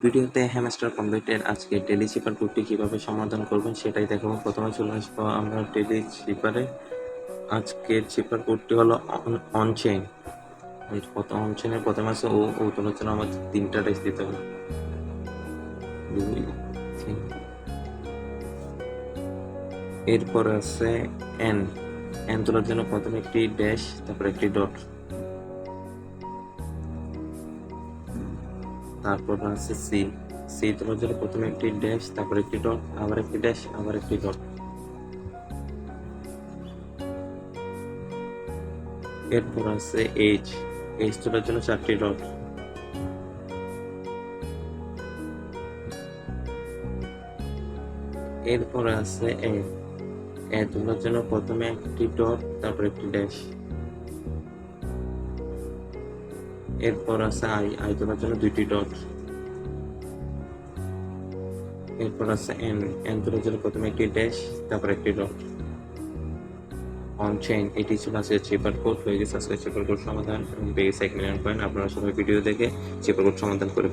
ভিডিওতে হ্যামস্টার কমপ্লিটের আজকে ডেলি চিপার কোডটি কীভাবে সমাধান করবেন সেটাই দেখাবো। প্রথমে চলে আসবো আমরা ডেলি চিপারে। আজকের চিপার কোডটি হলো অনচেইন। অনচেইনের প্রথমে আছে ও তোলার জন্য আমাদের 3টা ড্যাশ দিতে হবে। 2 3। এরপর আছে এন তোলার জন্য প্রথমে একটি ড্যাশ, তারপর একটি ডট। তারপর আছে সি তোলার জন্য প্রথমে একটি ড্যাশ, তারপর একটি ডট, আবার একটি ড্যাশ, আবার একটি ডট। এরপর আছে এইচ তোলার জন্য 4টি ডট। এরপর আছে এ তোলার জন্য প্রথমে একটি ডট, তারপর একটি ড্যাশ। এরপর আছে আই তোলার জন্য 2টি ডট। এরপর আছে এন তোলার জন্য প্রথমে একটি ড্যাশ, তারপর একটি ডট। অনচেইন এটি ছিল আজকের চিপার কোড। হয়ে গেছে আজকের চিপার কোড সমাধান এবং পেয়ে 1 মিলিয়ন কয়েন। আপনারা সবাই ভিডিও দেখে চিপার কোড সমাধান করে